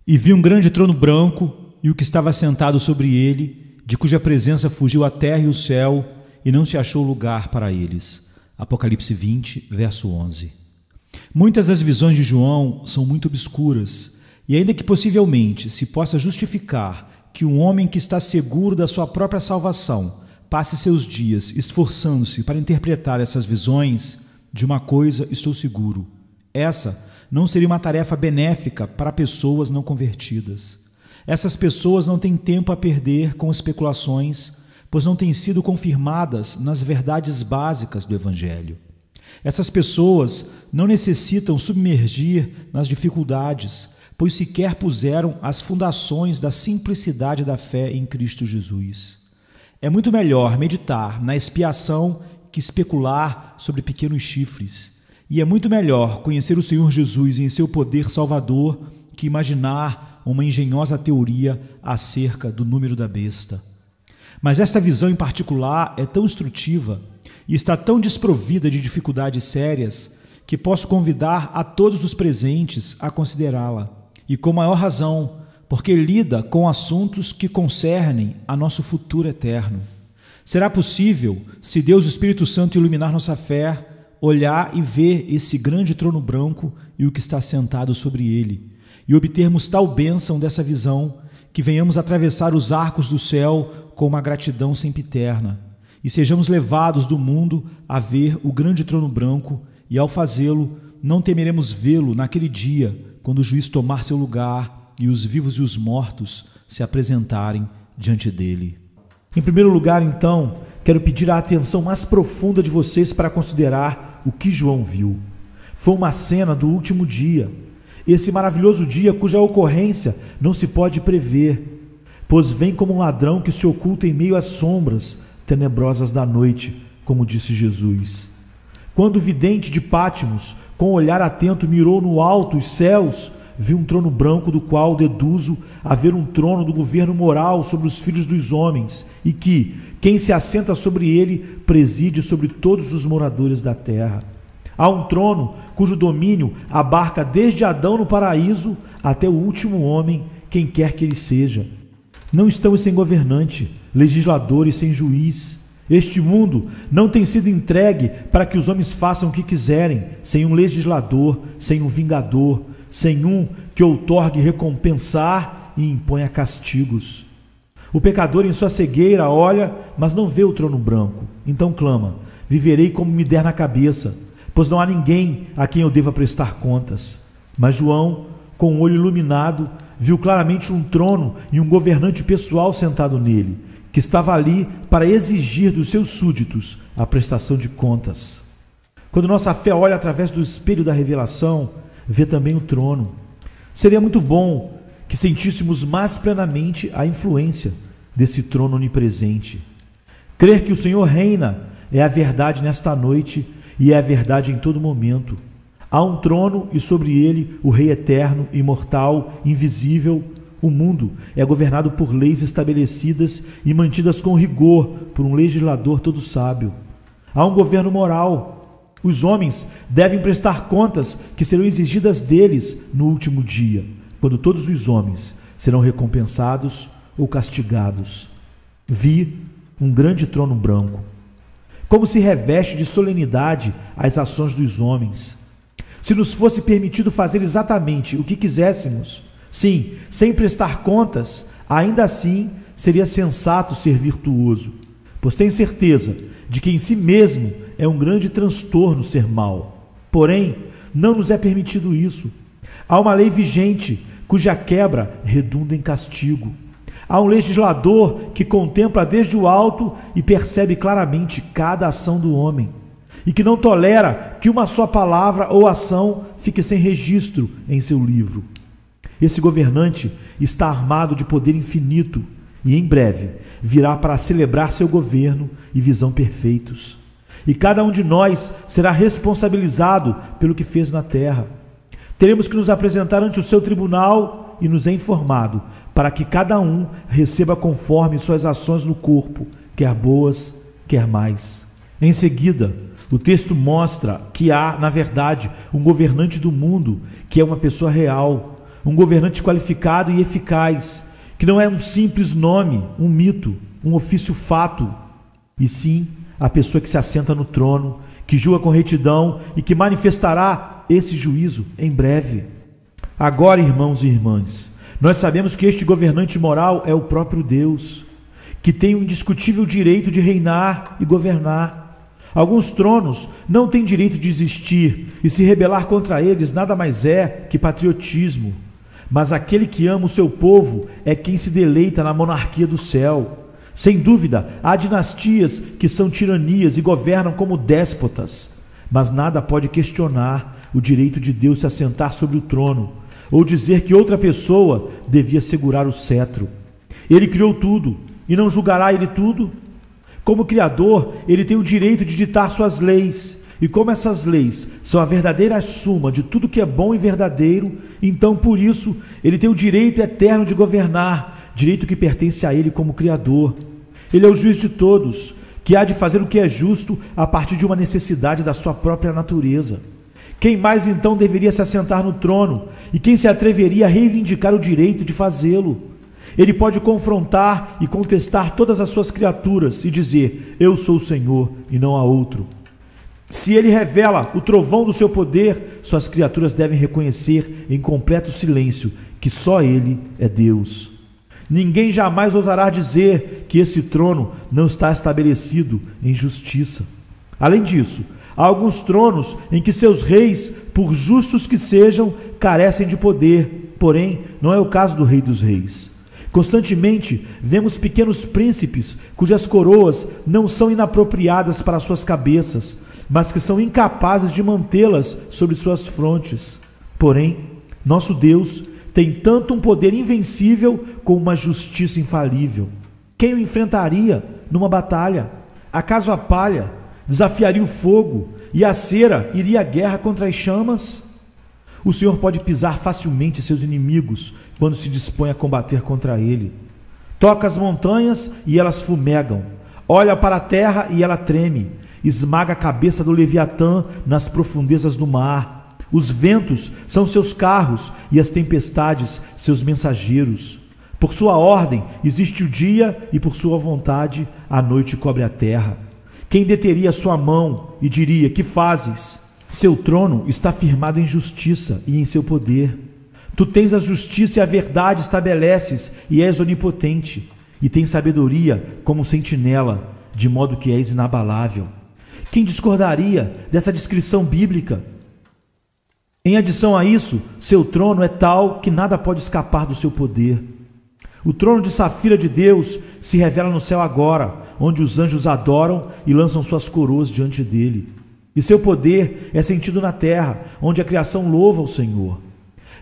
E vi um grande trono branco e o que estava sentado sobre ele, de cuja presença fugiu a terra e o céu, e não se achou lugar para eles. Apocalipse 20, verso 11. Muitas das visões de João são muito obscuras, e ainda que possivelmente se possa justificar que um homem que está seguro da sua própria salvação passe seus dias esforçando-se para interpretar essas visões, de uma coisa estou seguro: essa não seria uma tarefa benéfica para pessoas não convertidas. Essas pessoas não têm tempo a perder com especulações, pois não têm sido confirmadas nas verdades básicas do Evangelho. Essas pessoas não necessitam submergir nas dificuldades, pois sequer puseram as fundações da simplicidade da fé em Cristo Jesus. É muito melhor meditar na expiação que especular sobre pequenos chifres. E é muito melhor conhecer o Senhor Jesus em seu poder salvador que imaginar uma engenhosa teoria acerca do número da besta. Mas esta visão em particular é tão instrutiva e está tão desprovida de dificuldades sérias que posso convidar a todos os presentes a considerá-la. E com maior razão, porque lida com assuntos que concernem a nosso futuro eterno. Será possível, se Deus, o Espírito Santo, iluminar nossa fé, olhar e ver esse grande trono branco e o que está sentado sobre ele, e obtermos tal bênção dessa visão, que venhamos atravessar os arcos do céu com uma gratidão sempiterna, e sejamos levados do mundo a ver o grande trono branco, e ao fazê-lo, não temeremos vê-lo naquele dia, quando o juiz tomar seu lugar e os vivos e os mortos se apresentarem diante dele. Em primeiro lugar, então, quero pedir a atenção mais profunda de vocês para considerar o que João viu. Foi uma cena do último dia, esse maravilhoso dia cuja ocorrência não se pode prever, pois vem como um ladrão que se oculta em meio às sombras tenebrosas da noite, como disse Jesus. Quando o vidente de Pátimos, com olhar atento, mirou no alto os céus, viu um trono branco, do qual deduzo haver um trono do governo moral sobre os filhos dos homens, e que quem se assenta sobre ele preside sobre todos os moradores da terra. Há um trono cujo domínio abarca desde Adão no paraíso até o último homem, quem quer que ele seja. Não estamos sem governante, legislador e sem juiz. Este mundo não tem sido entregue para que os homens façam o que quiserem, sem um legislador, sem um vingador, sem um que outorgue recompensar e imponha castigos. O pecador em sua cegueira olha, mas não vê o trono branco. Então clama: viverei como me der na cabeça, pois não há ninguém a quem eu deva prestar contas. Mas João, com o olho iluminado, viu claramente um trono e um governante pessoal sentado nele, que estava ali para exigir dos seus súditos a prestação de contas. Quando nossa fé olha através do espelho da revelação, vê também o trono. Seria muito bom que sentíssemos mais plenamente a influência desse trono onipresente. Crer que o Senhor reina é a verdade nesta noite e é a verdade em todo momento. Há um trono e sobre ele o Rei eterno, imortal, invisível. O mundo é governado por leis estabelecidas e mantidas com rigor por um legislador todo sábio. Há um governo moral. Os homens devem prestar contas que serão exigidas deles no último dia, quando todos os homens serão recompensados ou castigados. Vi um grande trono branco. Como se reveste de solenidade as ações dos homens. Se nos fosse permitido fazer exatamente o que quiséssemos, sim, sem prestar contas, ainda assim seria sensato ser virtuoso, pois tenho certeza de que em si mesmo é um grande transtorno ser mau. Porém, não nos é permitido isso. Há uma lei vigente cuja quebra redunda em castigo. Há um legislador que contempla desde o alto e percebe claramente cada ação do homem, e que não tolera que uma só palavra ou ação fique sem registro em seu livro. Esse governante está armado de poder infinito e, em breve, virá para celebrar seu governo e visão perfeitos. E cada um de nós será responsabilizado pelo que fez na terra. Teremos que nos apresentar ante o seu tribunal e nos é informado para que cada um receba conforme suas ações no corpo, quer boas, quer mais. Em seguida, o texto mostra que há, na verdade, um governante do mundo, que é uma pessoa real, um governante qualificado e eficaz, que não é um simples nome, um mito, um ofício-fato, e sim a pessoa que se assenta no trono, que julga com retidão e que manifestará esse juízo em breve. Agora, irmãos e irmãs, nós sabemos que este governante moral é o próprio Deus, que tem o indiscutível direito de reinar e governar. Alguns tronos não têm direito de existir, e se rebelar contra eles nada mais é que patriotismo. Mas aquele que ama o seu povo é quem se deleita na monarquia do céu. Sem dúvida, há dinastias que são tiranias e governam como déspotas, mas nada pode questionar o direito de Deus se assentar sobre o trono, ou dizer que outra pessoa devia segurar o cetro. Ele criou tudo, e não julgará ele tudo? Como Criador, ele tem o direito de ditar suas leis, e como essas leis são a verdadeira suma de tudo que é bom e verdadeiro, então por isso ele tem o direito eterno de governar, direito que pertence a ele como Criador. Ele é o juiz de todos, que há de fazer o que é justo a partir de uma necessidade da sua própria natureza. Quem mais então deveria se assentar no trono, e quem se atreveria a reivindicar o direito de fazê-lo? Ele pode confrontar e contestar todas as suas criaturas e dizer: eu sou o Senhor e não há outro. Se ele revela o trovão do seu poder, suas criaturas devem reconhecer em completo silêncio que só ele é Deus. Ninguém jamais ousará dizer que esse trono não está estabelecido em justiça. Além disso, há alguns tronos em que seus reis, por justos que sejam, carecem de poder, porém não é o caso do Rei dos Reis. Constantemente vemos pequenos príncipes cujas coroas não são inapropriadas para suas cabeças, mas que são incapazes de mantê-las sobre suas frontes. Porém, nosso Deus tem tanto um poder invencível como uma justiça infalível. Quem o enfrentaria numa batalha? Acaso a palha desafiaria o fogo e a cera iria à guerra contra as chamas? O Senhor pode pisar facilmente seus inimigos quando se dispõe a combater contra ele. Toca as montanhas e elas fumegam. Olha para a terra e ela treme. Esmaga a cabeça do Leviatã nas profundezas do mar. Os ventos são seus carros e as tempestades seus mensageiros. Por sua ordem existe o dia e por sua vontade a noite cobre a terra. Quem deteria sua mão e diria: que fazes? Seu trono está firmado em justiça e em seu poder. Tu tens a justiça e a verdade estabeleces e és onipotente, e tens sabedoria como sentinela, de modo que és inabalável. Quem discordaria dessa descrição bíblica? Em adição a isso, seu trono é tal que nada pode escapar do seu poder. O trono de safira de Deus se revela no céu agora, onde os anjos adoram e lançam suas coroas diante dele. E seu poder é sentido na terra, onde a criação louva o Senhor.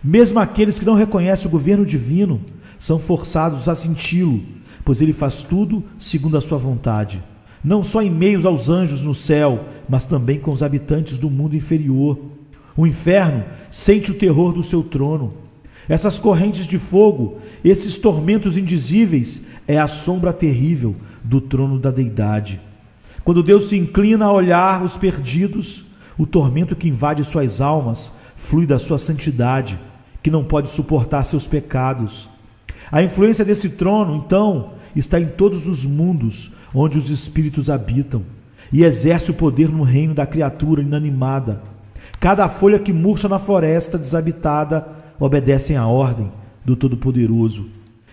Mesmo aqueles que não reconhecem o governo divino são forçados a senti-lo, pois ele faz tudo segundo a sua vontade, não só em meio aos anjos no céu, mas também com os habitantes do mundo inferior. O inferno sente o terror do seu trono. Essas correntes de fogo, esses tormentos indizíveis, é a sombra terrível do trono da deidade. Quando Deus se inclina a olhar os perdidos, o tormento que invade suas almas flui da sua santidade, que não pode suportar seus pecados. A influência desse trono, então, está em todos os mundos onde os espíritos habitam, e exerce o poder no reino da criatura inanimada. Cada folha que murcha na floresta desabitada obedece à ordem do Todo-Poderoso,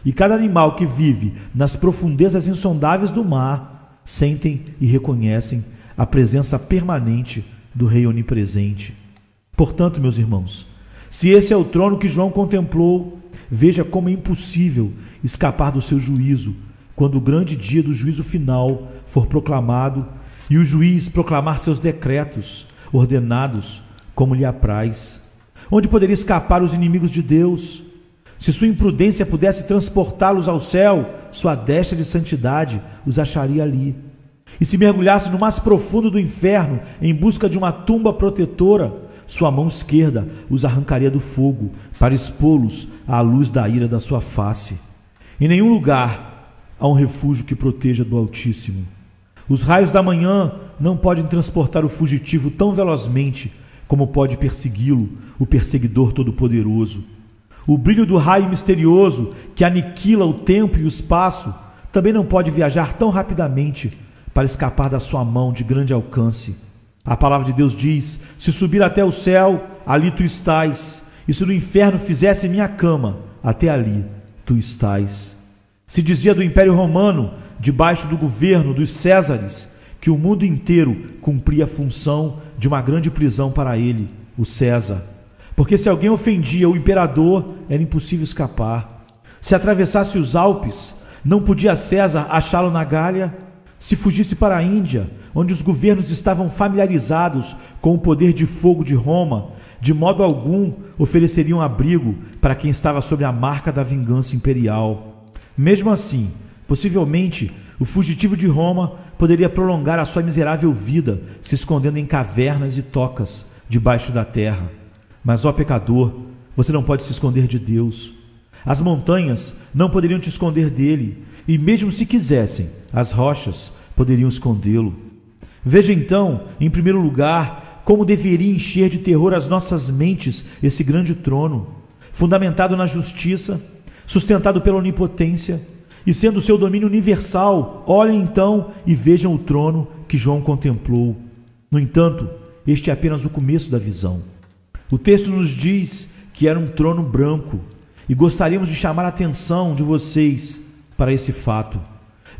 e cada animal que vive nas profundezas insondáveis do mar sentem e reconhecem a presença permanente do Rei onipresente. Portanto, meus irmãos, se esse é o trono que João contemplou, veja como é impossível escapar do seu juízo, quando o grande dia do juízo final for proclamado e o juiz proclamar seus decretos, ordenados como lhe apraz. Onde poderia escapar os inimigos de Deus? Se sua imprudência pudesse transportá-los ao céu, sua destra de santidade os acharia ali. E se mergulhasse no mais profundo do inferno em busca de uma tumba protetora, sua mão esquerda os arrancaria do fogo para expô-los à luz da ira da sua face. Em nenhum lugar há um refúgio que proteja do Altíssimo. Os raios da manhã não podem transportar o fugitivo tão velozmente como pode persegui-lo o perseguidor todo-poderoso. O brilho do raio misterioso que aniquila o tempo e o espaço também não pode viajar tão rapidamente para escapar da sua mão de grande alcance. A palavra de Deus diz: se subir até o céu, ali tu estás, e se no inferno fizesse minha cama, até ali tu estás. Se dizia do Império Romano, debaixo do governo dos Césares, que o mundo inteiro cumpria a função de uma grande prisão para ele, o César. Porque se alguém ofendia o imperador, era impossível escapar. Se atravessasse os Alpes, não podia César achá-lo na Gália. Se fugisse para a Índia, onde os governos estavam familiarizados com o poder de fogo de Roma, de modo algum ofereceriam abrigo para quem estava sob a marca da vingança imperial. Mesmo assim, possivelmente, o fugitivo de Roma poderia prolongar a sua miserável vida, se escondendo em cavernas e tocas debaixo da terra. Mas, ó pecador, você não pode se esconder de Deus. As montanhas não poderiam te esconder dele, e mesmo se quisessem, as rochas poderiam escondê-lo. Veja então, em primeiro lugar, como deveria encher de terror as nossas mentes esse grande trono, fundamentado na justiça, sustentado pela onipotência, e sendo seu domínio universal. Olhem então e vejam o trono que João contemplou. No entanto, este é apenas o começo da visão. O texto nos diz que era um trono branco, e gostaríamos de chamar a atenção de vocês para esse fato.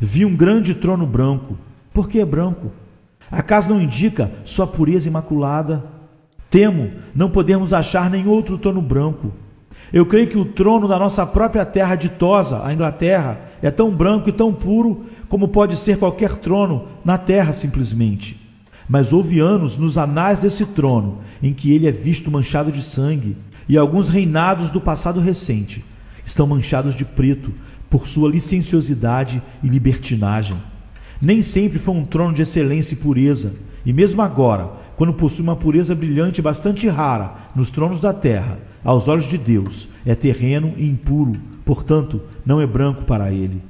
Vi um grande trono branco. Por que branco? Acaso não indica sua pureza imaculada? Temo não podermos achar nem outro trono branco. Eu creio que o trono da nossa própria terra ditosa, a Inglaterra, é tão branco e tão puro como pode ser qualquer trono na terra simplesmente. Mas houve anos nos anais desse trono em que ele é visto manchado de sangue, e alguns reinados do passado recente estão manchados de preto por sua licenciosidade e libertinagem. Nem sempre foi um trono de excelência e pureza, e mesmo agora, quando possui uma pureza brilhante bastante rara nos tronos da terra, aos olhos de Deus, é terreno e impuro, portanto, não é branco para ele.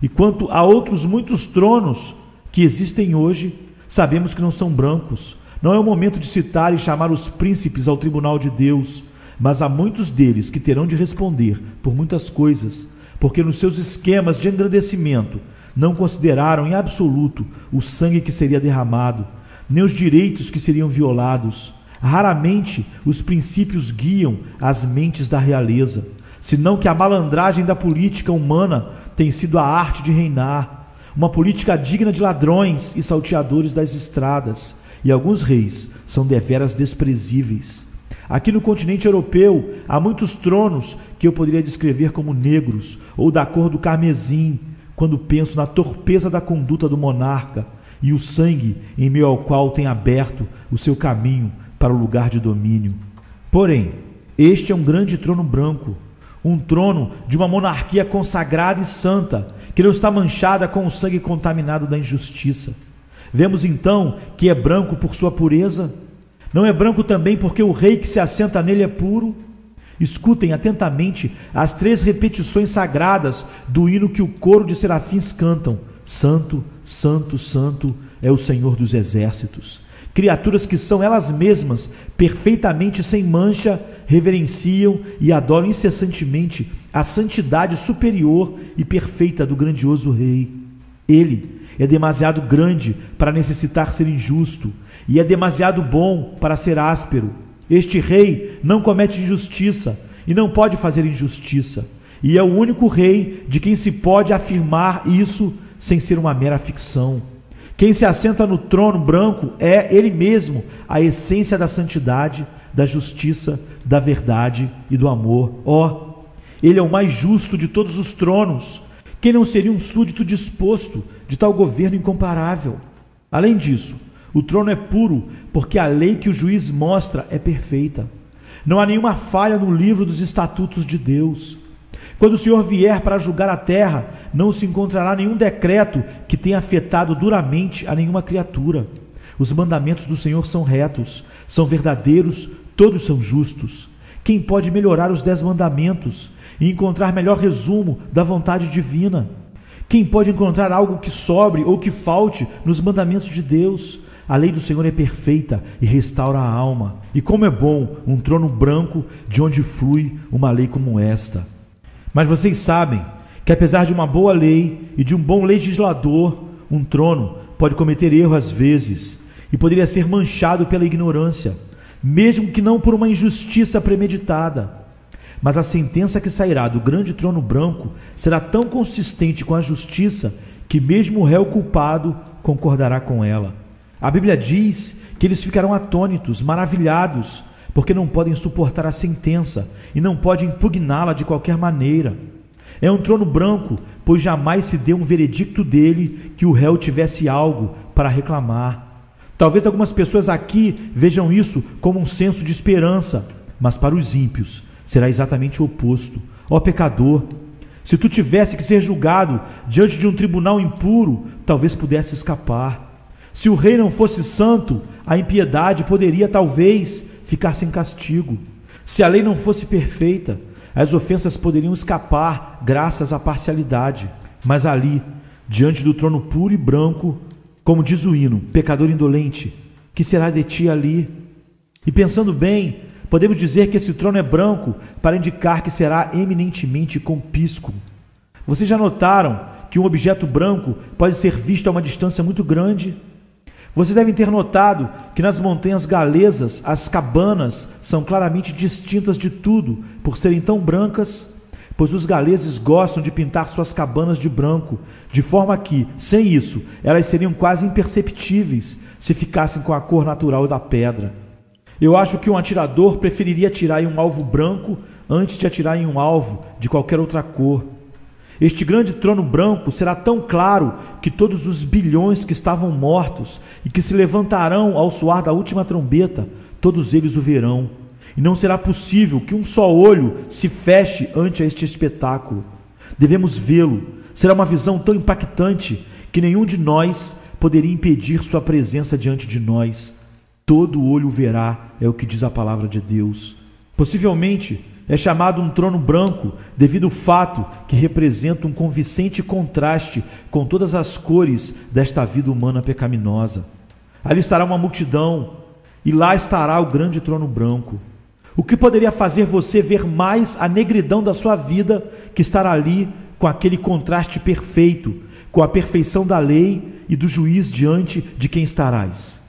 E quanto a outros muitos tronos que existem hoje, sabemos que não são brancos. Não é o momento de citar e chamar os príncipes ao tribunal de Deus, mas há muitos deles que terão de responder por muitas coisas, porque nos seus esquemas de engrandecimento não consideraram em absoluto o sangue que seria derramado, nem os direitos que seriam violados. Raramente os princípios guiam as mentes da realeza, senão que a malandragem da política humana tem sido a arte de reinar, uma política digna de ladrões e salteadores das estradas, e alguns reis são deveras desprezíveis. Aqui no continente europeu há muitos tronos que eu poderia descrever como negros ou da cor do carmesim, quando penso na torpeza da conduta do monarca e o sangue em meio ao qual tem aberto o seu caminho para o lugar de domínio. Porém, este é um grande trono branco, um trono de uma monarquia consagrada e santa, que não está manchada com o sangue contaminado da injustiça. Vemos então que é branco por sua pureza. Não é branco também porque o rei que se assenta nele é puro? Escutem atentamente as 3 repetições sagradas do hino que o coro de serafins cantam: Santo, Santo, Santo é o Senhor dos exércitos. Criaturas que são elas mesmas perfeitamente sem mancha, reverenciam e adoram incessantemente a santidade superior e perfeita do grandioso rei. Ele é demasiado grande para necessitar ser injusto, e é demasiado bom para ser áspero. Este rei não comete injustiça e não pode fazer injustiça, e é o único rei de quem se pode afirmar isso sem ser uma mera ficção. Quem se assenta no trono branco é ele mesmo, a essência da santidade, da justiça, da verdade e do amor. Ele é o mais justo de todos os tronos. Quem não seria um súdito disposto de tal governo incomparável? Além disso, o trono é puro porque a lei que o juiz mostra é perfeita. Não há nenhuma falha no livro dos estatutos de Deus. Quando o Senhor vier para julgar a terra, não se encontrará nenhum decreto que tenha afetado duramente a nenhuma criatura. Os mandamentos do Senhor são retos, são verdadeiros, todos são justos. Quem pode melhorar os 10 mandamentos e encontrar melhor resumo da vontade divina? Quem pode encontrar algo que sobre ou que falte nos mandamentos de Deus? a lei do Senhor é perfeita e restaura a alma. E como é bom um trono branco de onde flui uma lei como esta. Mas vocês sabem que apesar de uma boa lei e de um bom legislador, um trono pode cometer erro às vezes e poderia ser manchado pela ignorância, mesmo que não por uma injustiça premeditada. Mas a sentença que sairá do grande trono branco será tão consistente com a justiça que mesmo o réu culpado concordará com ela. A Bíblia diz que eles ficarão atônitos, maravilhados, porque não podem suportar a sentença e não podem impugná-la de qualquer maneira. É um trono branco, pois jamais se deu um veredicto dele que o réu tivesse algo para reclamar. Talvez algumas pessoas aqui vejam isso como um senso de esperança, mas para os ímpios será exatamente o oposto. Ó pecador, se tu tivesse que ser julgado diante de um tribunal impuro, talvez pudesse escapar. Se o rei não fosse santo, a impiedade poderia talvez ficar sem castigo. Se a lei não fosse perfeita, as ofensas poderiam escapar graças à parcialidade. Mas ali, diante do trono puro e branco, como diz o hino, pecador indolente, que será de ti ali? E pensando bem, podemos dizer que esse trono é branco para indicar que será eminentemente compíscuo. Vocês já notaram que um objeto branco pode ser visto a uma distância muito grande? Vocês devem ter notado que nas montanhas galesas as cabanas são claramente distintas de tudo por serem tão brancas, pois os galeses gostam de pintar suas cabanas de branco, de forma que, sem isso, elas seriam quase imperceptíveis se ficassem com a cor natural da pedra. Eu acho que um atirador preferiria atirar em um alvo branco antes de atirar em um alvo de qualquer outra cor. Este grande trono branco será tão claro que todos os bilhões que estavam mortos e que se levantarão ao soar da última trombeta, todos eles o verão. E não será possível que um só olho se feche ante este espetáculo. Devemos vê-lo. Será uma visão tão impactante que nenhum de nós poderia impedir sua presença diante de nós. Todo olho o verá, é o que diz a palavra de Deus. Possivelmente é chamado um trono branco devido ao fato que representa um convincente contraste com todas as cores desta vida humana pecaminosa. Ali estará uma multidão e lá estará o grande trono branco. O que poderia fazer você ver mais a negridão da sua vida que estar ali com aquele contraste perfeito, com a perfeição da lei e do juiz diante de quem estarás?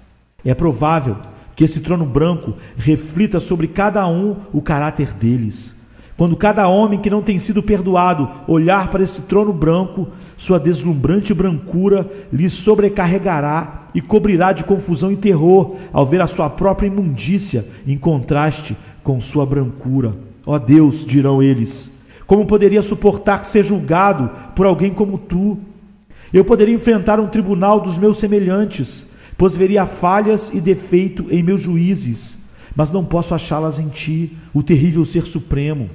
É provável que esse trono branco reflita sobre cada um o caráter deles. Quando cada homem que não tem sido perdoado olhar para esse trono branco, sua deslumbrante brancura lhe sobrecarregará e cobrirá de confusão e terror ao ver a sua própria imundícia em contraste com sua brancura. Ó Deus, dirão eles, como poderia suportar ser julgado por alguém como tu? Eu poderia enfrentar um tribunal dos meus semelhantes, pois veria falhas e defeito em meus juízes, mas não posso achá-las em ti, o terrível Ser Supremo,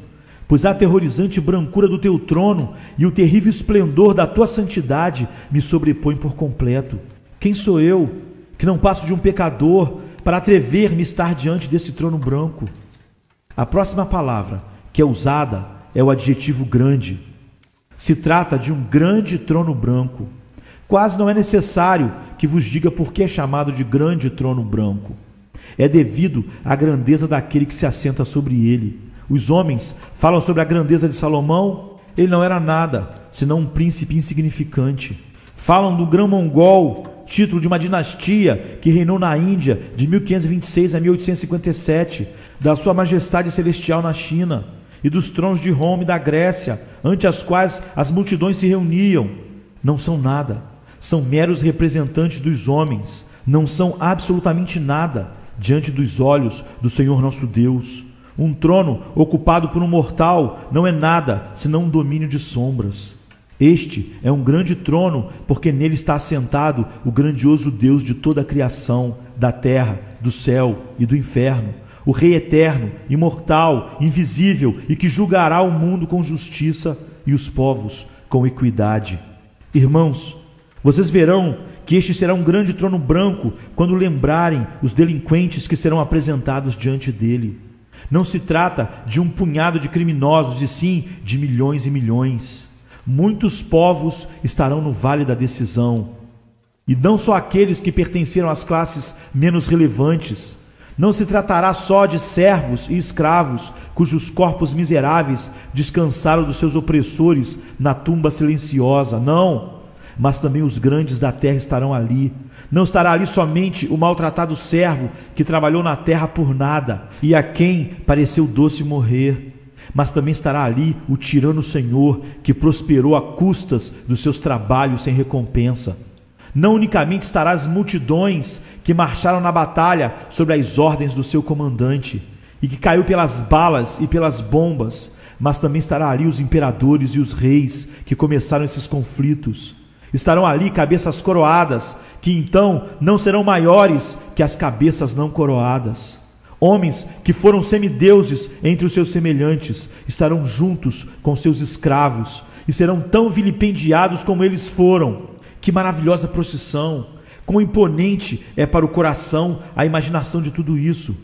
pois a aterrorizante brancura do teu trono e o terrível esplendor da tua santidade me sobrepõem por completo. Quem sou eu, que não passo de um pecador, para atrever-me a estar diante desse trono branco? A próxima palavra que é usada é o adjetivo grande. Se trata de um grande trono branco. Quase não é necessário que vos diga por que é chamado de grande trono branco. É devido à grandeza daquele que se assenta sobre ele. Os homens falam sobre a grandeza de Salomão. Ele não era nada, senão um príncipe insignificante. Falam do Grão-Mongol, título de uma dinastia que reinou na Índia de 1526 a 1857, da sua majestade celestial na China, e dos tronos de Roma e da Grécia, ante as quais as multidões se reuniam. Não são nada. São meros representantes dos homens, não são absolutamente nada diante dos olhos do Senhor nosso Deus. Um trono ocupado por um mortal não é nada, senão um domínio de sombras. Este é um grande trono, porque nele está assentado o grandioso Deus de toda a criação, da terra, do céu e do inferno, o Rei eterno, imortal, invisível e que julgará o mundo com justiça e os povos com equidade. Irmãos, vocês verão que este será um grande trono branco quando lembrarem os delinquentes que serão apresentados diante dele. Não se trata de um punhado de criminosos, e sim de milhões e milhões. Muitos povos estarão no vale da decisão. e não só aqueles que pertenceram às classes menos relevantes. Não se tratará só de servos e escravos, cujos corpos miseráveis descansaram dos seus opressores na tumba silenciosa, não, mas também os grandes da terra estarão ali. Não estará ali somente o maltratado servo que trabalhou na terra por nada e a quem pareceu doce morrer, mas também estará ali o tirano senhor que prosperou a custas dos seus trabalhos sem recompensa. Não unicamente estará as multidões que marcharam na batalha sobre as ordens do seu comandante e que caiu pelas balas e pelas bombas, mas também estará ali os imperadores e os reis que começaram esses conflitos. Estarão ali cabeças coroadas, que então não serão maiores que as cabeças não coroadas. Homens que foram semideuses entre os seus semelhantes estarão juntos com seus escravos e serão tão vilipendiados como eles foram. Que maravilhosa procissão! Quão imponente é para o coração a imaginação de tudo isso!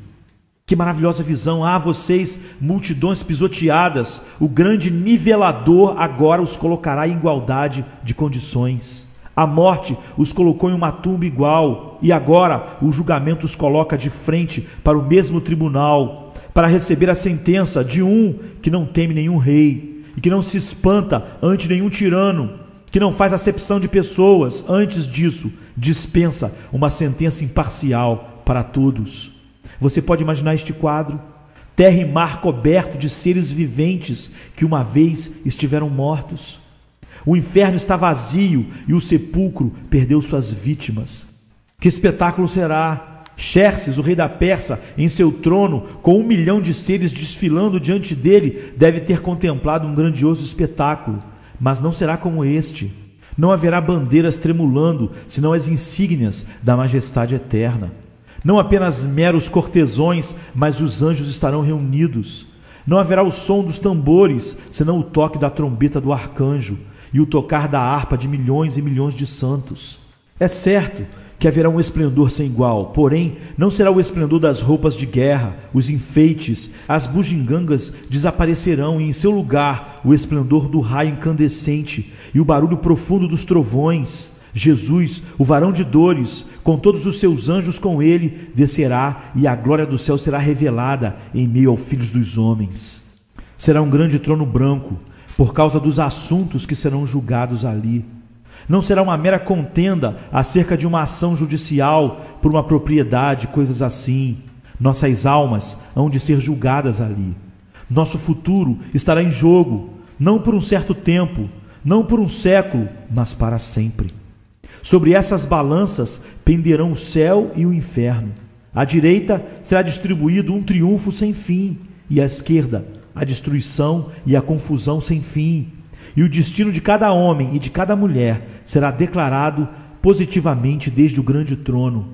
Que maravilhosa visão! Ah, vocês, multidões pisoteadas, o grande nivelador agora os colocará em igualdade de condições. A morte os colocou em uma tumba igual, e agora o julgamento os coloca de frente para o mesmo tribunal, para receber a sentença de um que não teme nenhum rei, e que não se espanta ante nenhum tirano, que não faz acepção de pessoas, antes disso, dispensa uma sentença imparcial para todos. Você pode imaginar este quadro? Terra e mar coberto de seres viventes que uma vez estiveram mortos. O inferno está vazio e o sepulcro perdeu suas vítimas. Que espetáculo será? Xerxes, o rei da Pérsia, em seu trono, com 1 milhão de seres desfilando diante dele, deve ter contemplado um grandioso espetáculo. Mas não será como este. Não haverá bandeiras tremulando, senão as insígnias da majestade eterna. Não apenas meros cortesões, mas os anjos estarão reunidos. Não haverá o som dos tambores, senão o toque da trombeta do arcanjo e o tocar da harpa de milhões e milhões de santos. É certo que haverá um esplendor sem igual, porém não será o esplendor das roupas de guerra, os enfeites, as bugigangas desaparecerão, e em seu lugar o esplendor do raio incandescente e o barulho profundo dos trovões. Jesus, o varão de dores, com todos os seus anjos com ele, descerá, e a glória do céu será revelada em meio aos filhos dos homens. Será um grande trono branco, por causa dos assuntos que serão julgados ali. Não será uma mera contenda acerca de uma ação judicial por uma propriedade, coisas assim. Nossas almas hão de ser julgadas ali. Nosso futuro estará em jogo, não por um certo tempo, não por um século, mas para sempre. Sobre essas balanças penderão o céu e o inferno. À direita será distribuído um triunfo sem fim, e à esquerda a destruição e a confusão sem fim. E o destino de cada homem e de cada mulher será declarado positivamente desde o grande trono.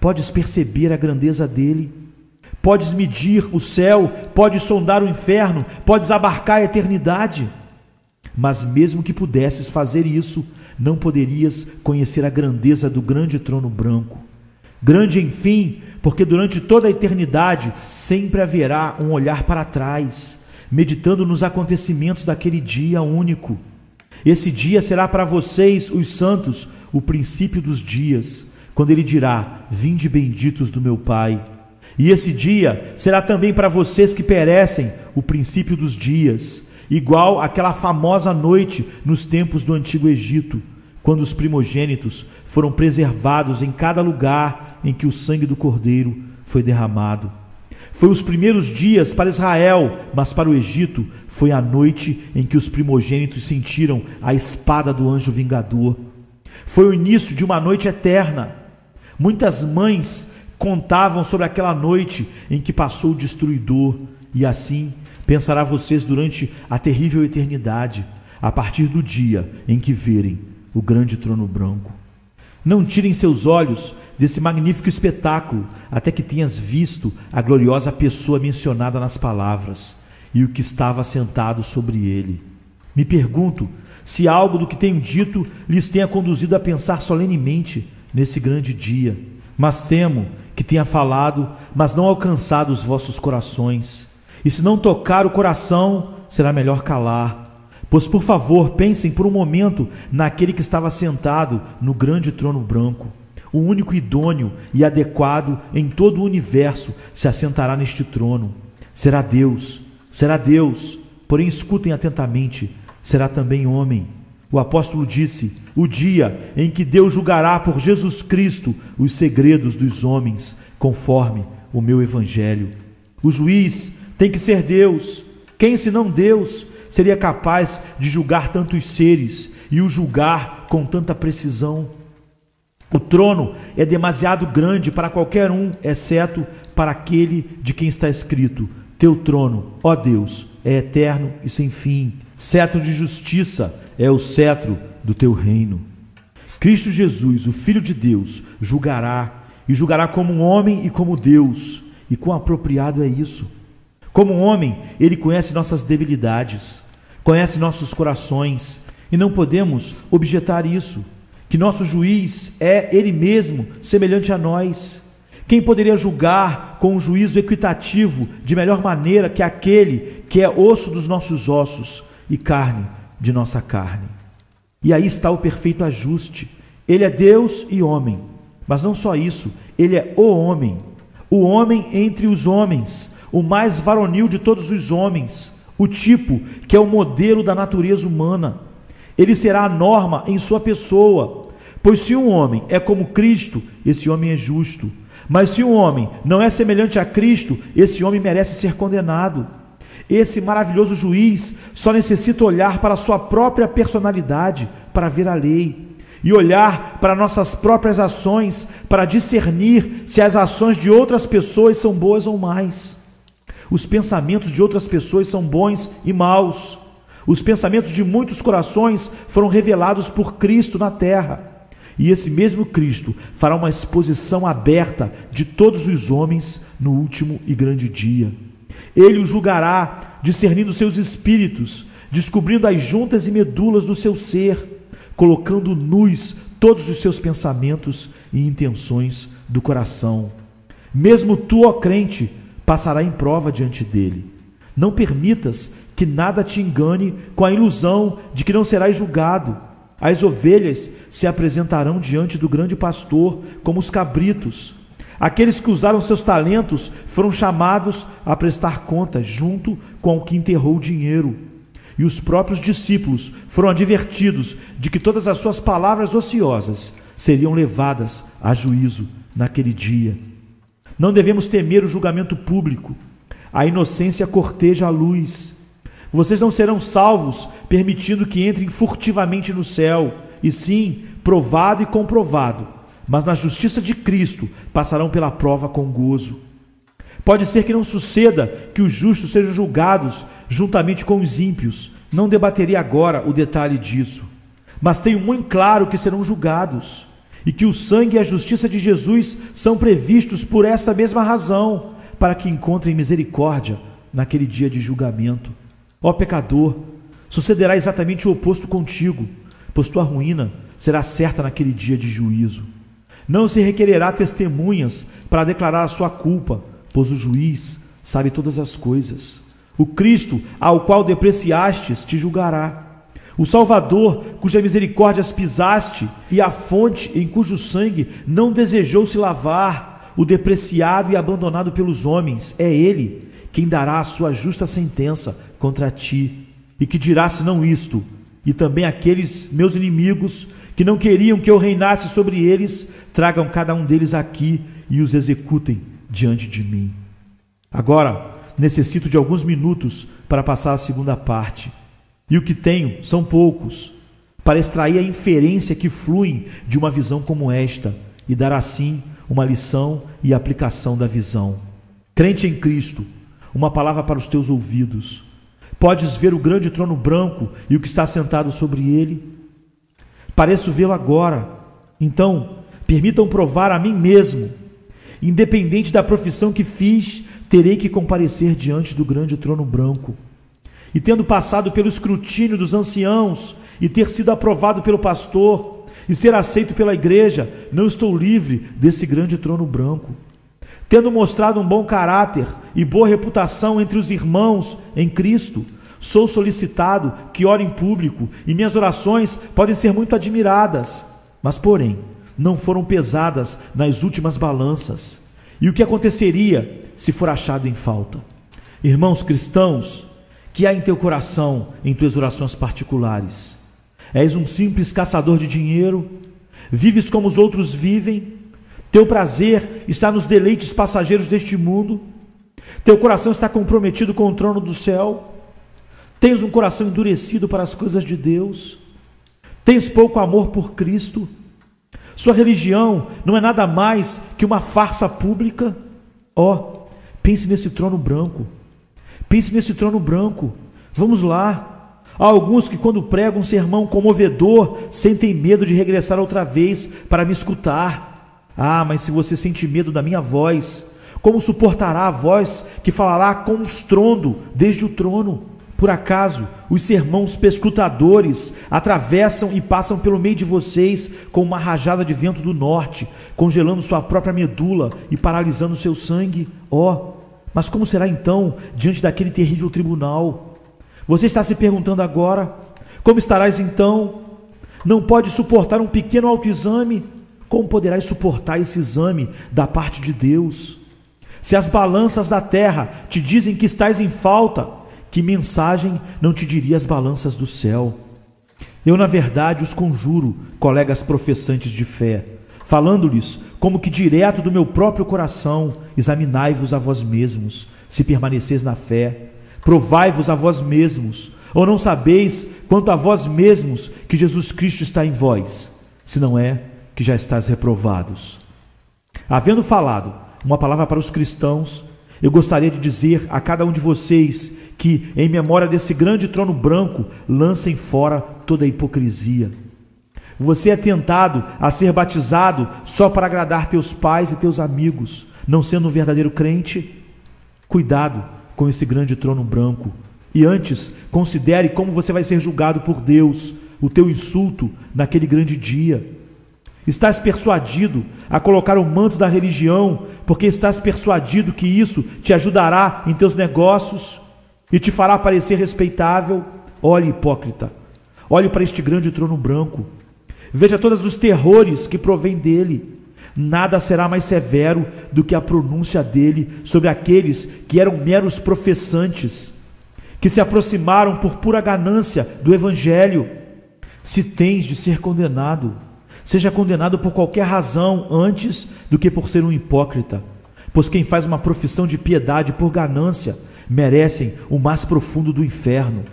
Podes perceber a grandeza dele? Podes medir o céu, podes sondar o inferno, podes abarcar a eternidade. Mas mesmo que pudesses fazer isso, não poderias conhecer a grandeza do grande trono branco. Grande, enfim, porque durante toda a eternidade sempre haverá um olhar para trás, meditando nos acontecimentos daquele dia único. Esse dia será para vocês, os santos, o princípio dos dias, quando ele dirá: vinde benditos do meu Pai. E esse dia será também para vocês que perecem, o princípio dos dias, igual àquela famosa noite nos tempos do Antigo Egito, quando os primogênitos foram preservados em cada lugar em que o sangue do Cordeiro foi derramado. Foi os primeiros dias para Israel, mas para o Egito foi a noite em que os primogênitos sentiram a espada do anjo vingador. Foi o início de uma noite eterna. Muitas mães contavam sobre aquela noite em que passou o destruidor, e assim pensará vocês durante a terrível eternidade, a partir do dia em que verem o grande trono branco. Não tirem seus olhos desse magnífico espetáculo até que tenhas visto a gloriosa pessoa mencionada nas palavras e o que estava sentado sobre ele. Me pergunto se algo do que tenho dito lhes tenha conduzido a pensar solenemente nesse grande dia, mas temo que tenha falado, mas não alcançado os vossos corações. E se não tocar o coração, será melhor calar, Pois, por favor, pensem por um momento naquele que estava sentado no grande trono branco. O único idôneo e adequado em todo o universo se assentará neste trono. Será Deus, porém escutem atentamente, será também homem. O apóstolo disse: o dia em que Deus julgará por Jesus Cristo os segredos dos homens, conforme o meu evangelho. O juiz tem que ser Deus. Quem, senão Deus, seria capaz de julgar tantos seres e o julgar com tanta precisão? O trono é demasiado grande para qualquer um, exceto para aquele de quem está escrito: teu trono, ó Deus, é eterno e sem fim. Cetro de justiça é o cetro do teu reino. Cristo Jesus, o Filho de Deus, julgará, e julgará como um homem e como Deus. E quão apropriado é isso! Como homem, ele conhece nossas debilidades, conhece nossos corações, e não podemos objetar isso, que nosso juiz é ele mesmo, semelhante a nós. Quem poderia julgar com um juízo equitativo de melhor maneira que aquele que é osso dos nossos ossos e carne de nossa carne? E aí está o perfeito ajuste. Ele é Deus e homem, mas não só isso, ele é o homem entre os homens, o mais varonil de todos os homens, o tipo que é o modelo da natureza humana. Ele será a norma em sua pessoa, pois se um homem é como Cristo, esse homem é justo. Mas se um homem não é semelhante a Cristo, esse homem merece ser condenado. Esse maravilhoso juiz só necessita olhar para a sua própria personalidade para ver a lei, e olhar para nossas próprias ações para discernir se as ações de outras pessoas são boas ou más. Os pensamentos de outras pessoas são bons e maus. Os pensamentos de muitos corações foram revelados por Cristo na terra. E esse mesmo Cristo fará uma exposição aberta de todos os homens no último e grande dia. Ele o julgará, discernindo seus espíritos, descobrindo as juntas e medulas do seu ser, colocando nus todos os seus pensamentos e intenções do coração. Mesmo tu, ó crente, passará em prova diante dele. Não permitas que nada te engane com a ilusão de que não serás julgado. As ovelhas se apresentarão diante do grande pastor como os cabritos. Aqueles que usaram seus talentos foram chamados a prestar contas junto com o que enterrou o dinheiro. E os próprios discípulos foram advertidos de que todas as suas palavras ociosas seriam levadas a juízo naquele dia. Não devemos temer o julgamento público. A inocência corteja a luz. Vocês não serão salvos permitindo que entrem furtivamente no céu, e sim, provado e comprovado, mas na justiça de Cristo passarão pela prova com gozo. Pode ser que não suceda que os justos sejam julgados juntamente com os ímpios. Não debateria agora o detalhe disso, mas tenho muito claro que serão julgados, e que o sangue e a justiça de Jesus são previstos por essa mesma razão, para que encontrem misericórdia naquele dia de julgamento. Ó pecador, sucederá exatamente o oposto contigo, pois tua ruína será certa naquele dia de juízo. Não se requererá testemunhas para declarar a sua culpa, pois o juiz sabe todas as coisas. O Cristo, ao qual depreciastes, te julgará. O Salvador, cuja misericórdias pisaste, e a fonte em cujo sangue não desejou se lavar, o depreciado e abandonado pelos homens, é Ele quem dará a sua justa sentença contra ti, e que dirá senão isto: e também aqueles meus inimigos, que não queriam que eu reinasse sobre eles, tragam cada um deles aqui e os executem diante de mim. Agora, necessito de alguns minutos para passar a segunda parte, e o que tenho são poucos, para extrair a inferência que flui de uma visão como esta, e dar assim uma lição e aplicação da visão. Crente em Cristo, uma palavra para os teus ouvidos. Podes ver o grande trono branco e o que está sentado sobre ele? Pareço vê-lo agora. Então, permitam provar a mim mesmo. Independente da profissão que fiz, terei que comparecer diante do grande trono branco. E tendo passado pelo escrutínio dos anciãos, e ter sido aprovado pelo pastor, e ser aceito pela igreja, não estou livre desse grande trono branco. Tendo mostrado um bom caráter e boa reputação entre os irmãos em Cristo, Sou solicitado que ore em público e minhas orações podem ser muito admiradas, mas, porém, não foram pesadas nas últimas balanças. E o que aconteceria se for achado em falta? Irmãos cristãos, que há em teu coração em tuas orações particulares? És um simples caçador de dinheiro? Vives como os outros vivem? Teu prazer está nos deleites passageiros deste mundo? Teu coração está comprometido com o trono do céu? Tens um coração endurecido para as coisas de Deus? Tens pouco amor por Cristo? Sua religião não é nada mais que uma farsa pública? Pense nesse trono branco. Pense nesse trono branco. Vamos lá. Há alguns que, quando pregam um sermão comovedor, sentem medo de regressar outra vez para me escutar. Mas se você sente medo da minha voz, como suportará a voz que falará com um estrondo desde o trono? Por acaso os sermãos perscrutadores atravessam e passam pelo meio de vocês com uma rajada de vento do norte, congelando sua própria medula e paralisando seu sangue? Mas como será então diante daquele terrível tribunal? Você está se perguntando agora: como estarás então? Não pode suportar um pequeno autoexame? Como poderás suportar esse exame da parte de Deus? Se as balanças da terra te dizem que estás em falta, que mensagem não te diria as balanças do céu? Eu, na verdade, os conjuro, colegas professantes de fé, falando-lhes como que direto do meu próprio coração: examinai-vos a vós mesmos, se permaneceis na fé, provai-vos a vós mesmos, ou não sabeis quanto a vós mesmos que Jesus Cristo está em vós, se não é que já estáis reprovados. Havendo falado uma palavra para os cristãos, eu gostaria de dizer a cada um de vocês que, em memória desse grande trono branco, lancem fora toda a hipocrisia. Você é tentado a ser batizado só para agradar teus pais e teus amigos, não sendo um verdadeiro crente? Cuidado com esse grande trono branco. E antes, considere como você vai ser julgado por Deus, o teu insulto naquele grande dia. Estás persuadido a colocar o manto da religião, porque estás persuadido que isso te ajudará em teus negócios e te fará parecer respeitável? Olhe, hipócrita, olhe para este grande trono branco. Veja todos os terrores que provém dele. Nada será mais severo do que a pronúncia dele sobre aqueles que eram meros professantes, que se aproximaram por pura ganância do Evangelho. Se tens de ser condenado, seja condenado por qualquer razão antes do que por ser um hipócrita, pois quem faz uma profissão de piedade por ganância merecem o mais profundo do inferno.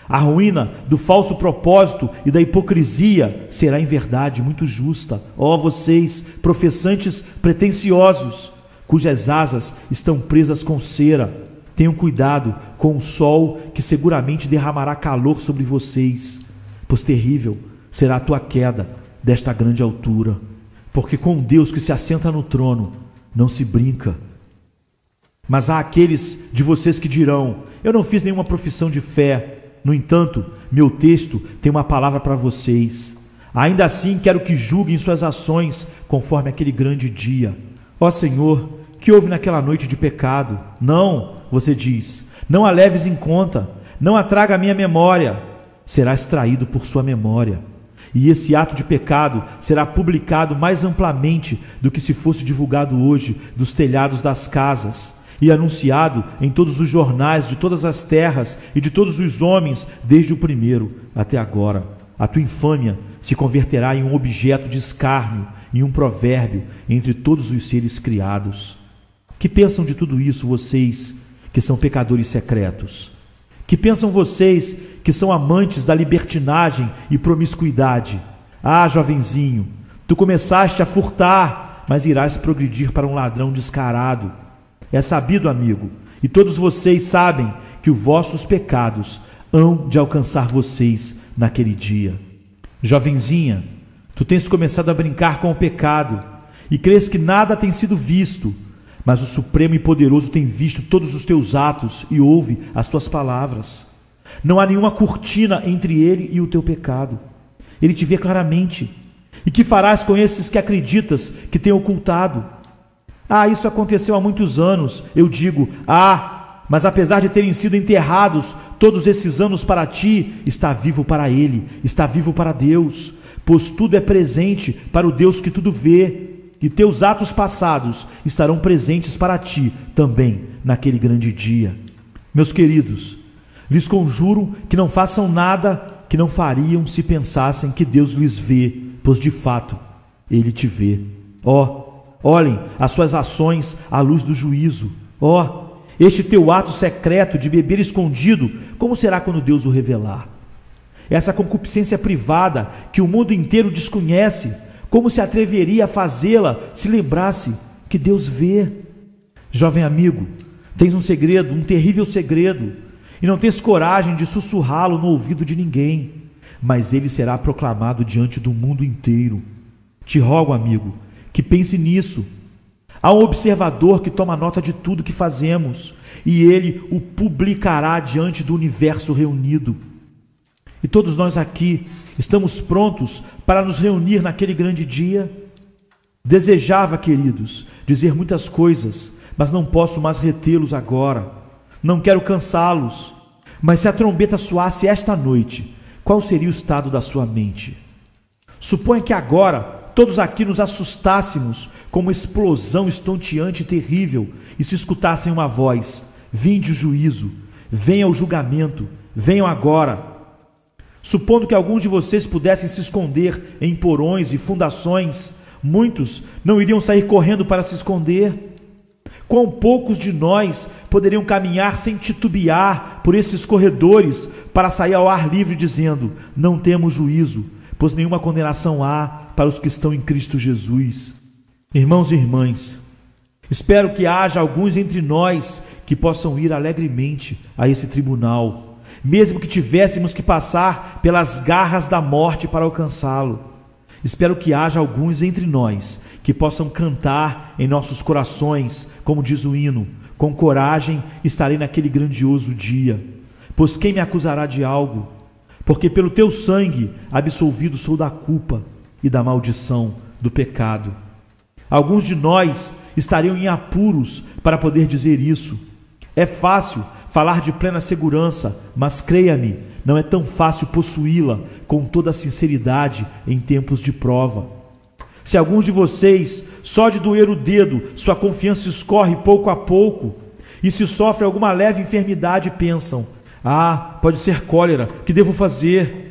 A ruína do falso propósito e da hipocrisia será em verdade muito justa. Vocês, professantes pretensiosos, cujas asas estão presas com cera, tenham cuidado com o sol que seguramente derramará calor sobre vocês, pois terrível será a tua queda desta grande altura, porque com Deus que se assenta no trono não se brinca. Mas há aqueles de vocês que dirão: eu não fiz nenhuma profissão de fé. No entanto, meu texto tem uma palavra para vocês. Ainda assim, quero que julguem suas ações conforme aquele grande dia. Senhor, que houve naquela noite de pecado? Não, você diz, não a leves em conta, não a traga à minha memória. Serás traído por sua memória. E esse ato de pecado será publicado mais amplamente do que se fosse divulgado hoje dos telhados das casas e anunciado em todos os jornais de todas as terras e de todos os homens, desde o primeiro até agora. A tua infâmia se converterá em um objeto de escárnio e um provérbio entre todos os seres criados. Que pensam de tudo isso vocês que são pecadores secretos? Que pensam vocês que são amantes da libertinagem e promiscuidade? Jovenzinho, tu começaste a furtar, mas irás progredir para um ladrão descarado. É sabido, amigo, e todos vocês sabem que os vossos pecados hão de alcançar vocês naquele dia. Jovenzinha, tu tens começado a brincar com o pecado e crês que nada tem sido visto, mas o Supremo e Poderoso tem visto todos os teus atos e ouve as tuas palavras. Não há nenhuma cortina entre ele e o teu pecado. Ele te vê claramente. E que farás com esses que acreditas que tem ocultado? Isso aconteceu há muitos anos. Eu digo, mas apesar de terem sido enterrados todos esses anos para ti, está vivo para Ele, está vivo para Deus, pois tudo é presente para o Deus que tudo vê, e teus atos passados estarão presentes para ti também naquele grande dia. Meus queridos, lhes conjuro que não façam nada que não fariam se pensassem que Deus lhes vê, pois de fato Ele te vê. Olhem as suas ações à luz do juízo. Este teu ato secreto de beber escondido, como será quando Deus o revelar? Essa concupiscência privada que o mundo inteiro desconhece, como se atreveria a fazê-la se lembrasse que Deus vê? Jovem amigo, tens um segredo, um terrível segredo, e não tens coragem de sussurrá-lo no ouvido de ninguém, mas ele será proclamado diante do mundo inteiro. Te rogo, amigo, que pense nisso. Há um observador que toma nota de tudo que fazemos, e ele o publicará diante do universo reunido. E todos nós aqui estamos prontos para nos reunir naquele grande dia? Desejava, queridos, dizer muitas coisas, mas não posso mais retê-los agora. Não quero cansá-los. Mas se a trombeta soasse esta noite, qual seria o estado da sua mente? Suponha que agora todos aqui nos assustássemos com uma explosão estonteante e terrível e se escutassem uma voz: vinde o juízo, venha o julgamento, venham agora. Supondo que alguns de vocês pudessem se esconder em porões e fundações, muitos não iriam sair correndo para se esconder? Quão poucos de nós poderiam caminhar sem titubear por esses corredores para sair ao ar livre dizendo: não temos juízo, pois nenhuma condenação há para os que estão em Cristo Jesus. Irmãos e irmãs, espero que haja alguns entre nós que possam ir alegremente a esse tribunal, mesmo que tivéssemos que passar pelas garras da morte para alcançá-lo. Espero que haja alguns entre nós que possam cantar em nossos corações, como diz o hino: com coragem estarei naquele grandioso dia. Pois quem me acusará de algo? Porque pelo teu sangue absolvido sou da culpa e da maldição do pecado. Alguns de nós estariam em apuros para poder dizer isso. É fácil falar de plena segurança, mas creia-me, não é tão fácil possuí-la com toda a sinceridade em tempos de prova. Se alguns de vocês, só de doer o dedo, sua confiança escorre pouco a pouco, e se sofre alguma leve enfermidade, pensam: pode ser cólera, que devo fazer?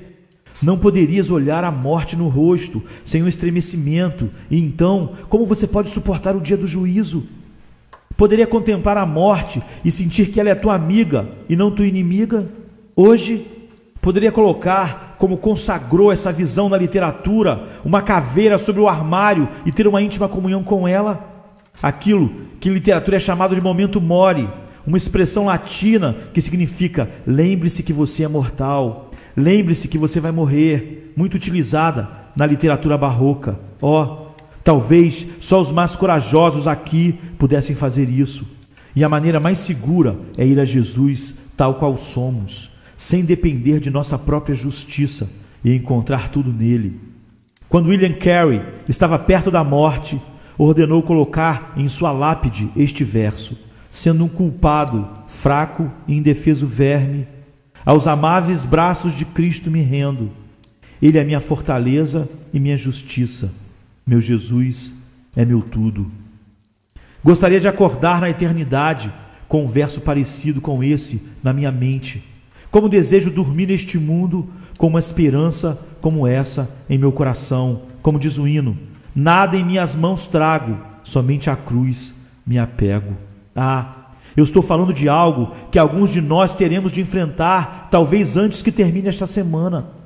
Não poderias olhar a morte no rosto sem um estremecimento, e então, como você pode suportar o dia do juízo? Poderia contemplar a morte e sentir que ela é tua amiga e não tua inimiga? Hoje, poderia colocar, como consagrou essa visão na literatura, uma caveira sobre o armário e ter uma íntima comunhão com ela? Aquilo que em literatura é chamado de memento mori, uma expressão latina que significa: lembre-se que você é mortal, lembre-se que você vai morrer, muito utilizada na literatura barroca. Talvez só os mais corajosos aqui pudessem fazer isso. E a maneira mais segura é ir a Jesus tal qual somos, sem depender de nossa própria justiça, e encontrar tudo nele. Quando William Carey estava perto da morte, ordenou colocar em sua lápide este verso: sendo um culpado, fraco e indefeso verme, aos amáveis braços de Cristo me rendo. Ele é minha fortaleza e minha justiça. Meu Jesus é meu tudo. Gostaria de acordar na eternidade com um verso parecido com esse na minha mente. Como desejo dormir neste mundo com uma esperança como essa em meu coração. Como diz o hino: nada em minhas mãos trago, somente à cruz me apego. Eu estou falando de algo que alguns de nós teremos de enfrentar, talvez antes que termine esta semana.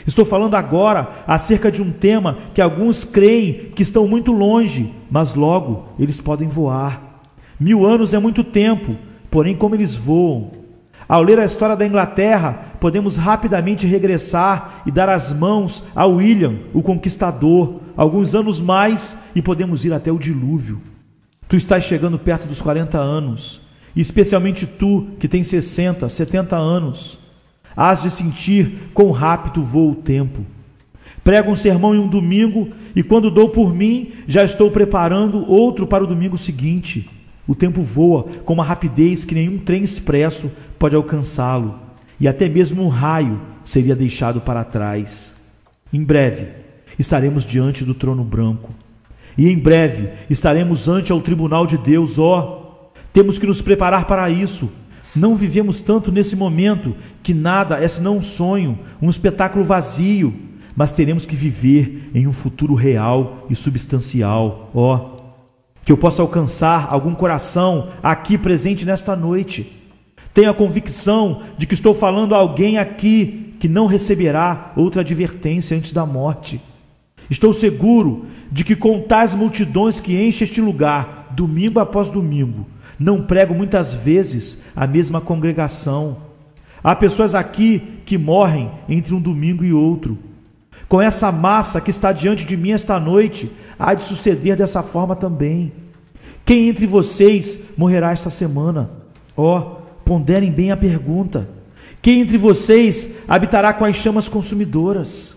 Estou falando agora acerca de um tema que alguns creem que estão muito longe, mas logo eles podem voar. 1000 anos é muito tempo, porém como eles voam. Ao ler a história da Inglaterra, podemos rapidamente regressar e dar as mãos a William, o Conquistador, alguns anos mais, e podemos ir até o dilúvio. Tu estás chegando perto dos 40 anos, e especialmente tu, que tens 60, 70 anos, hás de sentir quão rápido voa o tempo. Prego um sermão em um domingo, e quando dou por mim, já estou preparando outro para o domingo seguinte. O tempo voa com uma rapidez que nenhum trem expresso pode alcançá-lo. e até mesmo um raio seria deixado para trás. Em breve estaremos diante do trono branco, e em breve estaremos ante ao tribunal de Deus. Temos que nos preparar para isso. Não vivemos tanto nesse momento que nada é senão um sonho, um espetáculo vazio, mas teremos que viver em um futuro real e substancial. Que eu possa alcançar algum coração aqui presente nesta noite. Tenho a convicção de que estou falando a alguém aqui que não receberá outra advertência antes da morte. Estou seguro de que com tais multidões que enchem este lugar, domingo após domingo, não prego muitas vezes a mesma congregação. Há pessoas aqui que morrem entre um domingo e outro. Com essa massa que está diante de mim esta noite, há de suceder dessa forma também. Quem entre vocês morrerá esta semana? Ponderem bem a pergunta. Quem entre vocês habitará com as chamas consumidoras?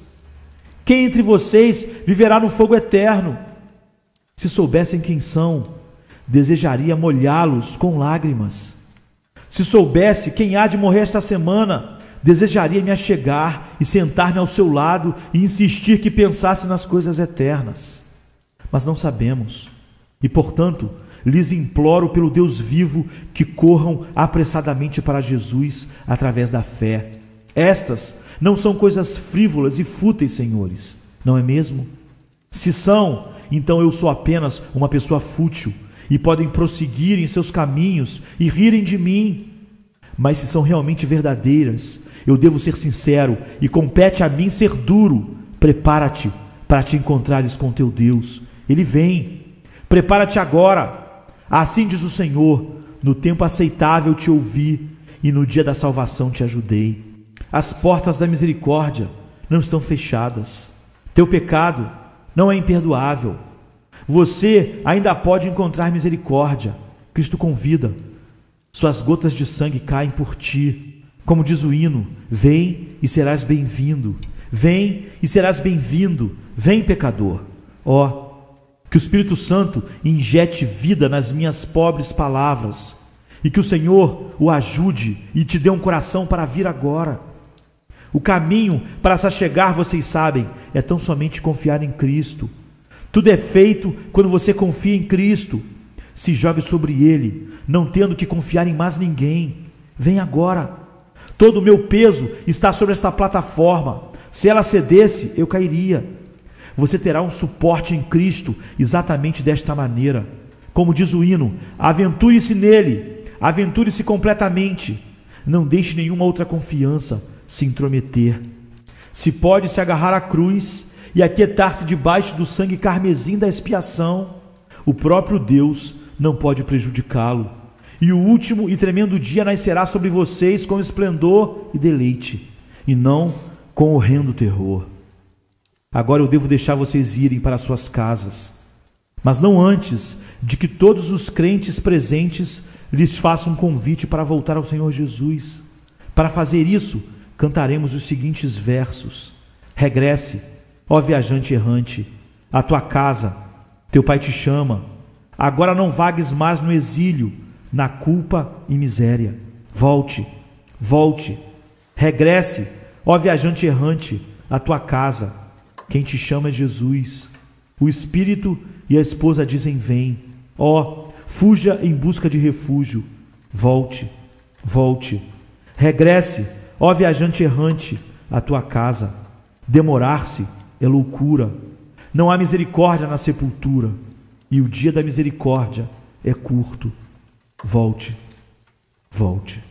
Quem entre vocês viverá no fogo eterno? Se soubessem quem são, desejaria molhá-los com lágrimas. Se soubesse quem há de morrer esta semana, desejaria me achegar e sentar-me ao seu lado e insistir que pensasse nas coisas eternas. Mas não sabemos, e portanto lhes imploro pelo Deus vivo que corram apressadamente para Jesus através da fé. Estas não são coisas frívolas e fúteis, senhores, não é mesmo? Se são, então eu sou apenas uma pessoa fútil, e podem prosseguir em seus caminhos e rirem de mim. Mas se são realmente verdadeiras, eu devo ser sincero e compete a mim ser duro. Prepara-te para te encontrares com teu Deus. Ele vem. Prepara-te agora. Assim diz o Senhor: no tempo aceitável te ouvi e no dia da salvação te ajudei. As portas da misericórdia não estão fechadas. Teu pecado não é imperdoável. Você ainda pode encontrar misericórdia. Cristo convida. Suas gotas de sangue caem por ti. Como diz o hino: vem e serás bem-vindo. Vem e serás bem-vindo. Vem, pecador. Que o Espírito Santo injete vida nas minhas pobres palavras, e que o Senhor o ajude e te dê um coração para vir agora. O caminho para se achegar, vocês sabem, é tão somente confiar em Cristo. Tudo é feito quando você confia em Cristo. Se jogue sobre Ele, não tendo que confiar em mais ninguém. Vem agora. Todo o meu peso está sobre esta plataforma. Se ela cedesse, eu cairia. Você terá um suporte em Cristo exatamente desta maneira. Como diz o hino: aventure-se nele, aventure-se completamente. Não deixe nenhuma outra confiança se intrometer. Se pode se agarrar à cruz e aquietar-se debaixo do sangue carmesim da expiação, o próprio Deus não pode prejudicá-lo. E o último e tremendo dia nascerá sobre vocês com esplendor e deleite, e não com horrendo terror. Agora eu devo deixar vocês irem para suas casas, mas não antes de que todos os crentes presentes lhes façam um convite para voltar ao Senhor Jesus. Para fazer isso, cantaremos os seguintes versos: regresse, ó viajante errante, à tua casa, teu pai te chama. Agora não vagues mais no exílio, na culpa e miséria. Volte, volte, regresse, ó viajante errante, à tua casa. Quem te chama é Jesus. O Espírito e a esposa dizem: vem. Fuja em busca de refúgio. Volte, volte, regresse, ó viajante errante, à tua casa. Demorar-se é loucura. Não há misericórdia na sepultura, e o dia da misericórdia é curto. Volte, volte.